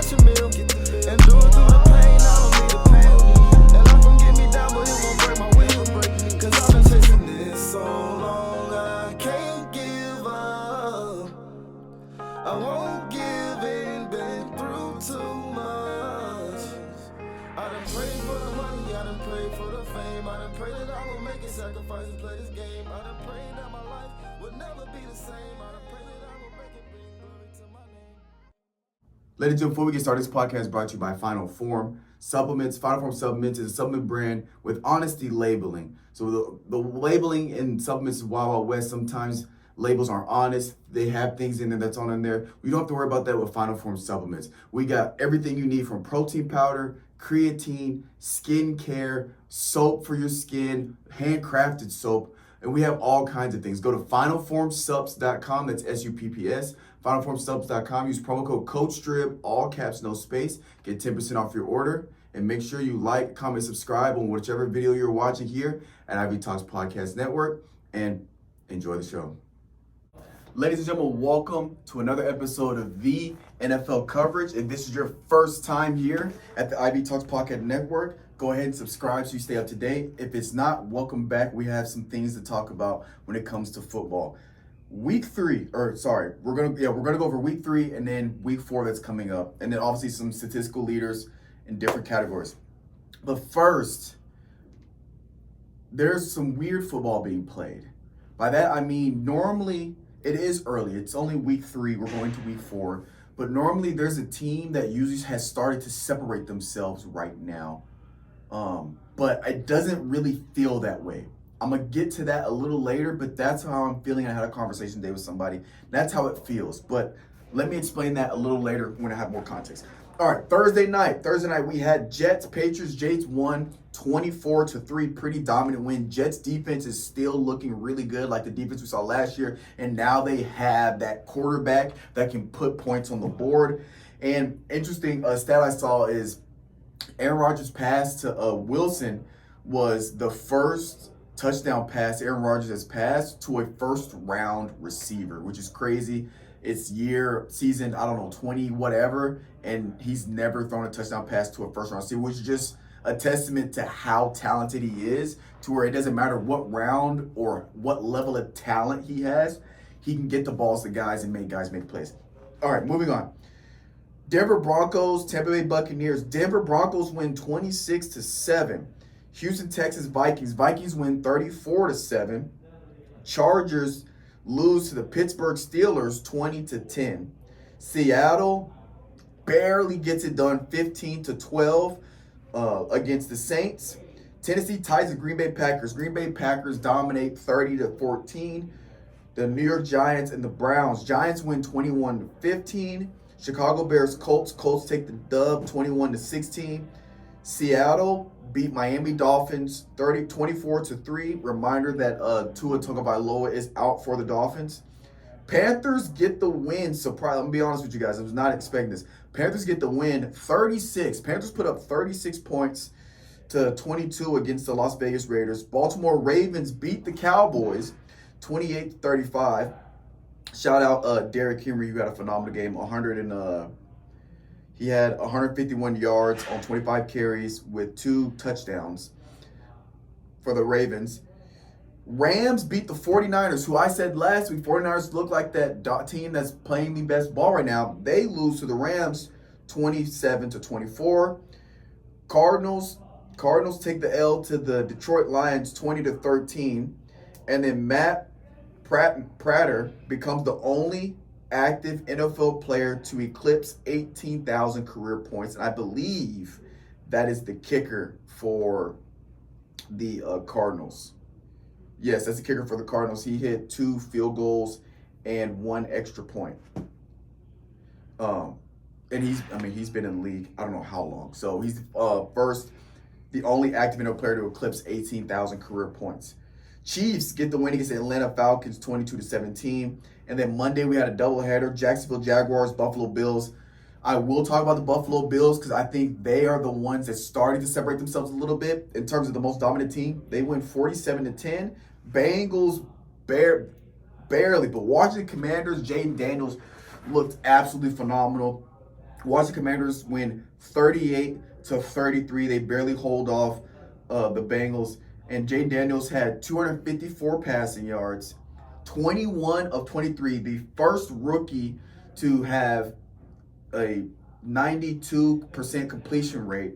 cash a meal. And do it through the pain, I don't need a pill. And life gon' get me down, but it won't break my will. Cause I've been chasing this so long, I can't give up. I won't give in, been through too much. I done prayed for the money, I done prayed for the fame. I done prayed that I will make a sacrifice and play this game. I done prayed that my life would never be the same. I done prayed that I will make it bring glory to my name. Ladies and gentlemen, before we get started, this podcast is brought to you by Final Form Supplements. Final Form Supplements is a supplement brand with honesty labeling. So the labeling in supplements is Wild Wild West. Sometimes labels aren't honest. They have things in there that's on in there. We don't have to worry about that with Final Form Supplements. We got everything you need from protein powder, creatine, skin care, soap for your skin, handcrafted soap, and we have all kinds of things. Go to finalformsubs.com, that's S-U-P-P-S, finalformsubs.com, use promo code COACHSTRIB, all caps, no space, get 10% off your order, and make sure you like, comment, subscribe on whichever video you're watching here at Ivy Talks Podcast Network, and enjoy the show. Ladies and gentlemen, welcome to another episode of the NFL coverage. If this is your first time here at the Ivy Talks Podcast Network, go ahead and subscribe so you stay up to date. If it's not, welcome back. We have some things to talk about when it comes to football. We're gonna go over week 3 and then week 4 that's coming up, and then obviously some statistical leaders in different categories. But first, there's some weird football being played. By that I mean normally it is early. It's only week 3. We're going to week 4. But normally there's a team that usually has started to separate themselves right now. But it doesn't really feel that way. I'm going to get to that a little later, but that's how I'm feeling. I had a conversation today with somebody. That's how it feels. But let me explain that a little later when I have more context. All right, Thursday night we had Jets, Patriots. Jets won 24-3, pretty dominant win. Jets defense is still looking really good, like the defense we saw last year. And now they have that quarterback that can put points on the board. And interesting stat I saw is Aaron Rodgers' pass to Wilson was the first touchdown pass Aaron Rodgers has passed to a first-round receiver, which is crazy. It's season, 20 whatever, and he's never thrown a touchdown pass to a first-round receiver, which is just a testament to how talented he is, to where it doesn't matter what round or what level of talent he has, he can get the balls to guys and make guys make plays. All right, moving on. Denver Broncos, Tampa Bay Buccaneers. Denver Broncos win 26-7. Houston Texans Vikings. Vikings win 34-7. Chargers lose to the Pittsburgh Steelers 20-10. Seattle barely gets it done 15-12 against the Saints. Tennessee ties the Green Bay Packers. Green Bay Packers dominate 30-14. The New York Giants and the Browns. Giants win 21-15. Chicago Bears Colts. Colts take the dub 21-16. Seattle beat Miami Dolphins 24-3. Reminder that Tua Tagovailoa is out for the Dolphins. Panthers get the win. Surprise! I'm gonna be honest with you guys. I was not expecting this. Panthers get the win 36. Panthers put up 36 points to 22 against the Las Vegas Raiders. Baltimore Ravens beat the Cowboys 28-35. Shout out Derrick Henry. You had a phenomenal game. He had 151 yards on 25 carries with 2 touchdowns for the Ravens. Rams beat the 49ers, who I said last week, 49ers look like that team that's playing the best ball right now. They lose to the Rams 27-24. Cardinals take the L to the Detroit Lions 20-13. And then Matt Prater becomes the only active NFL player to eclipse 18,000 career points. And I believe that is the kicker for the Cardinals. Yes, that's the kicker for the Cardinals. He hit 2 field goals and 1 extra point. And he's been in the league, I don't know how long. So he's the only active NFL player to eclipse 18,000 career points. Chiefs get the win against the Atlanta Falcons 22-17. And then Monday we had a doubleheader, Jacksonville Jaguars, Buffalo Bills. I will talk about the Buffalo Bills because I think they are the ones that started to separate themselves a little bit in terms of the most dominant team. They win 47-10. Bengals barely, but Washington Commanders, Jaden Daniels looked absolutely phenomenal. Washington Commanders win 38-33. They barely hold off the Bengals. And Jay Daniels had 254 passing yards, 21 of 23. The first rookie to have a 92% completion rate.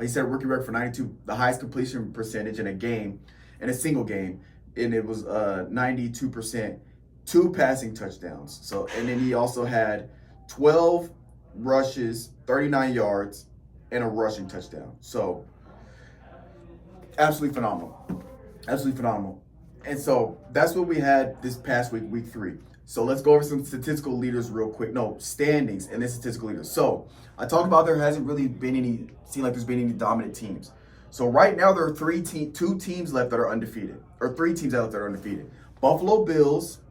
He set a rookie record for 92, the highest completion percentage in a game, in a single game, and it was 92%. 2 passing touchdowns. So, and then he also had 12 rushes, 39 yards, and a rushing touchdown. So, absolutely phenomenal. Absolutely phenomenal. And so that's what we had this past week, week 3. So let's go over some statistical leaders real quick. No, standings and then statistical leaders. So I talked about there hasn't really been any, seem like there's been any dominant teams. So right now there are 2 teams left that are undefeated, or 3 teams left that are undefeated. Buffalo Bills,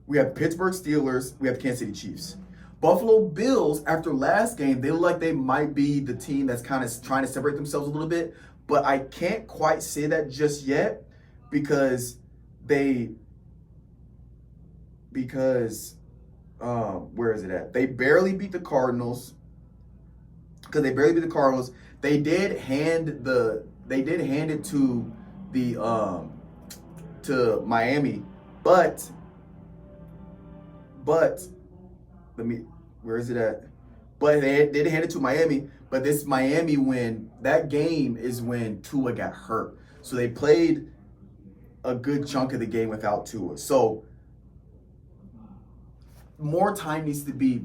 we have Pittsburgh Steelers, we have the Kansas City Chiefs. Buffalo Bills, after last game, they look like they might be the team that's kind of trying to separate themselves a little bit, but I can't quite say that just yet because where is it at? They barely beat the Cardinals. Because they barely beat the Cardinals. They did hand it to the to Miami, but where is it at? But they did hand it to Miami. But this Miami win, that game is when Tua got hurt. So they played a good chunk of the game without Tua. So more time needs to be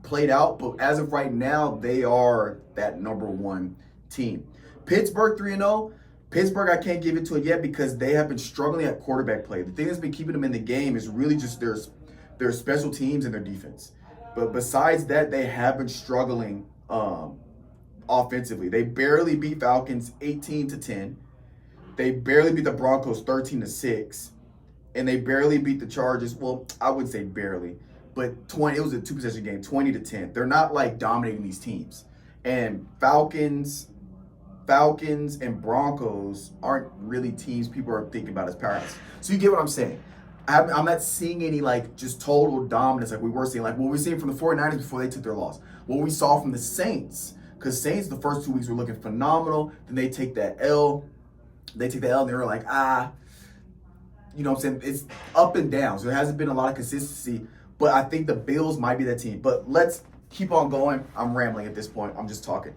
played out. But as of right now, they are that number 1 team. Pittsburgh 3-0. Pittsburgh, I can't give it to it yet because they have been struggling at quarterback play. The thing that's been keeping them in the game is really just their special teams and their defense. But besides that, they have been struggling offensively. They barely beat Falcons 18-10. They barely beat the Broncos 13-6. And they barely beat the Chargers. Well, I wouldn't say barely, but it was a 2-possession game, 20-10. They're not like dominating these teams. And Falcons and Broncos aren't really teams people are thinking about as powerhouses. So you get what I'm saying. I'm not seeing any like just total dominance like we were seeing, like what we were seeing from the 49ers before they took their loss. What we saw from the Saints, because Saints the first 2 weeks were looking phenomenal. Then they take that L. And they were like, you know what I'm saying? It's up and down. So there hasn't been a lot of consistency. But I think the Bills might be that team. But let's keep on going. I'm rambling at this point. I'm just talking.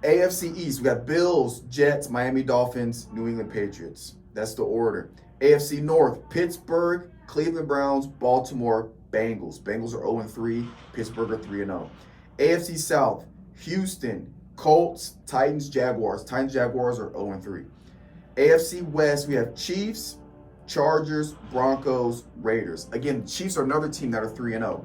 AFC East, we got Bills, Jets, Miami Dolphins, New England Patriots. That's the order. AFC North, Pittsburgh, Cleveland Browns, Baltimore, Bengals. Bengals are 0-3. Pittsburgh are 3-0. AFC South, Houston, Colts, Titans, Jaguars. Titans, Jaguars are 0-3. AFC West, we have Chiefs, Chargers, Broncos, Raiders. Again, Chiefs are another team that are 3-0.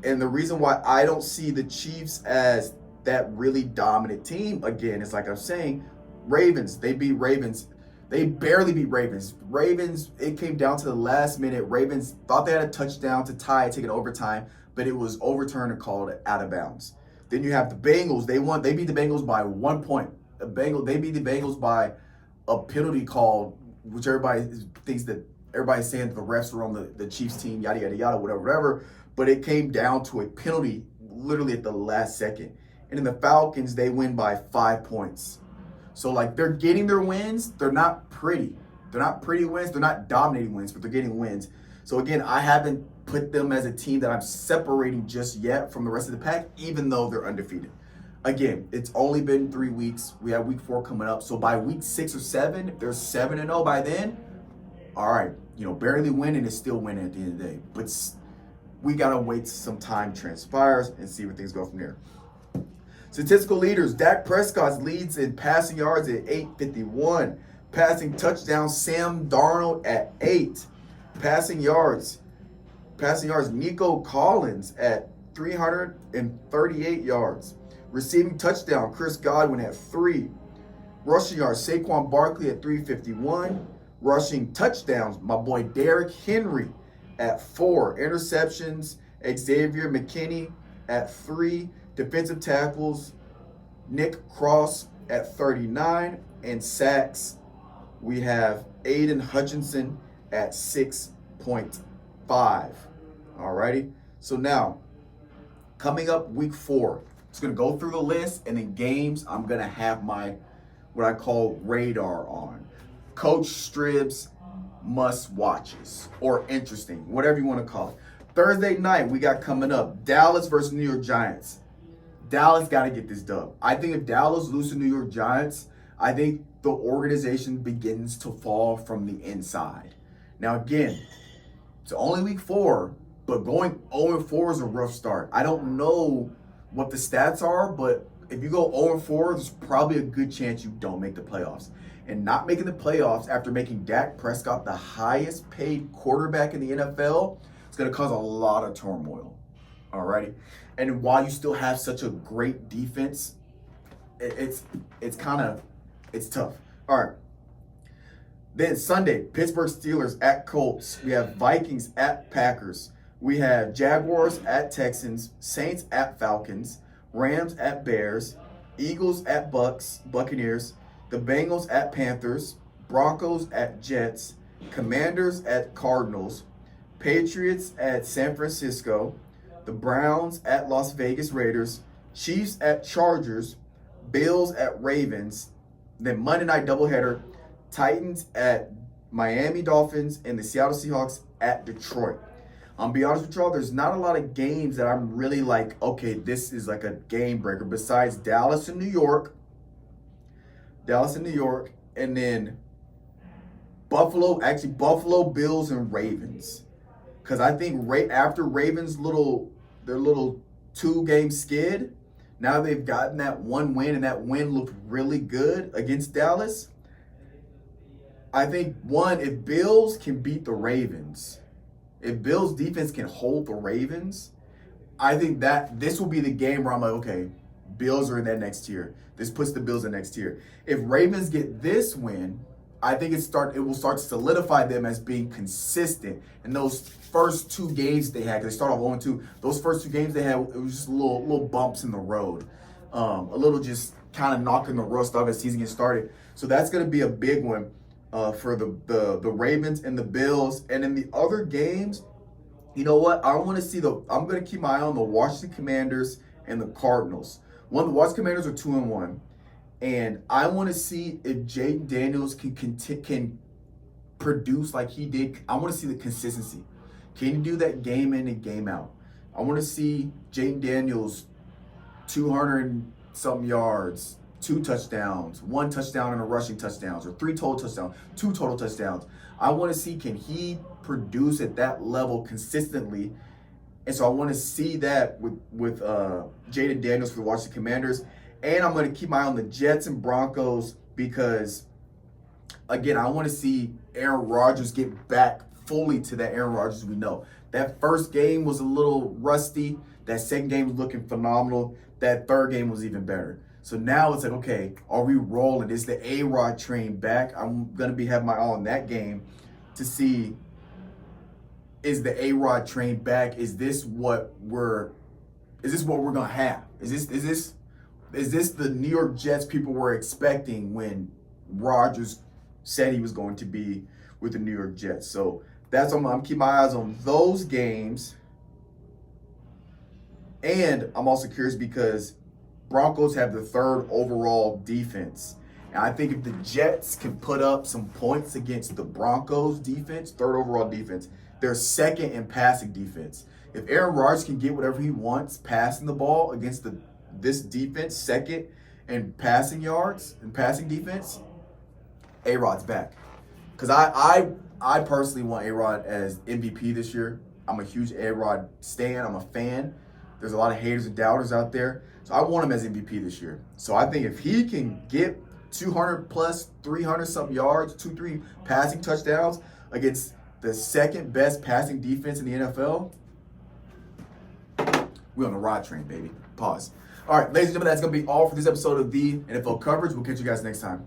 And the reason why I don't see the Chiefs as that really dominant team, again, is like I'm saying, Ravens, they beat Ravens. They barely beat Ravens. Ravens, it came down to the last minute. Ravens thought they had a touchdown to tie, take it overtime, but it was overturned and called out of bounds. Then you have the Bengals. They beat the Bengals by 1 point. They beat the Bengals by a penalty call, which everybody thinks that everybody's saying that the refs were on the Chiefs team, yada, yada, yada, whatever. But it came down to a penalty literally at the last second. And in the Falcons, they win by 5 points. So, like, they're getting their wins. They're not pretty. They're not pretty wins. They're not dominating wins, but they're getting wins. So, again, I haven't put them as a team that I'm separating just yet from the rest of the pack, even though they're undefeated. Again, it's only been 3 weeks. We have week 4 coming up. So, by week 6 or 7, if they're 7-0 by then, all right, barely winning is still winning at the end of the day. But we got to wait till some time transpires and see where things go from there. Statistical leaders, Dak Prescott leads in passing yards at 851. Passing touchdowns, Sam Darnold at 8. Passing yards, Nico Collins at 338 yards. Receiving touchdown, Chris Godwin at 3. Rushing yards, Saquon Barkley at 351. Rushing touchdowns, my boy Derrick Henry at 4. Interceptions, Xavier McKinney at 3. Defensive tackles, Nick Cross at 39. And sacks, we have Aiden Hutchinson at 6.5. Alrighty. So now, coming up week 4, it's going to go through the list, and then games I'm going to have my, what I call radar on. Coach Strib's must watches or interesting, whatever you want to call it. Thursday night, we got coming up Dallas versus New York Giants. Dallas got to get this dub. I think if Dallas loses to New York Giants, I think the organization begins to fall from the inside. Now, again, it's only week 4, but going 0-4 is a rough start. I don't know what the stats are, but if you go 0-4, there's probably a good chance you don't make the playoffs. And not making the playoffs after making Dak Prescott the highest paid quarterback in the NFL, it's going to cause a lot of turmoil. Alrighty? And while you still have such a great defense, it's tough. All right. Then Sunday, Pittsburgh Steelers at Colts. We have Vikings at Packers. We have Jaguars at Texans, Saints at Falcons, Rams at Bears, Eagles at Buccaneers, the Bengals at Panthers, Broncos at Jets, Commanders at Cardinals, Patriots at San Francisco, the Browns at Las Vegas Raiders, Chiefs at Chargers, Bills at Ravens, then Monday night doubleheader, Titans at Miami Dolphins, and the Seattle Seahawks at Detroit. I'll be honest with y'all, there's not a lot of games that I'm really like, okay, this is like a game breaker besides Dallas and New York, and then Buffalo, Bills and Ravens. Because I think after Ravens' their little 2-game skid, now they've gotten that one win, and that win looked really good against Dallas. I think, if Bills can beat the Ravens, if Bills' defense can hold the Ravens, I think that this will be the game where I'm like, okay, Bills are in that next tier. This puts the Bills in the next tier. If Ravens get this win, I think it will start to solidify them as being consistent. And those first 2 games they had, because they started off 0-2, those first 2 games they had, it was just little bumps in the road. A little just kind of knocking the rust off as the season gets started. So that's going to be a big one for the Ravens and the Bills. And in the other games, you know what? I'm going to keep my eye on the Washington Commanders and the Cardinals. The Washington Commanders are 2-1. And I want to see if Jaden Daniels can produce like he did. I want to see the consistency. Can he do that game in and game out? I want to see Jaden Daniels 200-something yards, 2 touchdowns, 1 touchdown and a rushing touchdowns, or 3 total touchdowns, 2 total touchdowns. I want to see, can he produce at that level consistently? And so I want to see that with Jaden Daniels for the Washington Commanders. And I'm going to keep my eye on the Jets and Broncos because, again, I want to see Aaron Rodgers get back fully to that Aaron Rodgers we know. That first game was a little rusty. That second game was looking phenomenal. That third game was even better. So now it's like, okay, are we rolling? Is the A-Rod train back? I'm going to have my eye on that game to see, is the A-Rod train back? Is this what we're going to have? Is this the New York Jets people were expecting when Rodgers said he was going to be with the New York Jets? So I'm keeping my eyes on those games. And I'm also curious because Broncos have the 3rd overall defense. And I think if the Jets can put up some points against the Broncos defense, 3rd overall defense, they're 2nd in passing defense. If Aaron Rodgers can get whatever he wants passing the ball against this defense, 2nd in passing yards and passing defense, A-Rod's back. Because I personally want A-Rod as MVP this year. I'm a huge A-Rod stan. I'm a fan. There's a lot of haters and doubters out there. So I want him as MVP this year. So I think if he can get 200 plus, 300-something yards, 2-3 passing touchdowns against the 2nd best passing defense in the NFL, we're on the rod train, baby. Pause. All right, ladies and gentlemen, that's going to be all for this episode of the NFL Coverage. We'll catch you guys next time.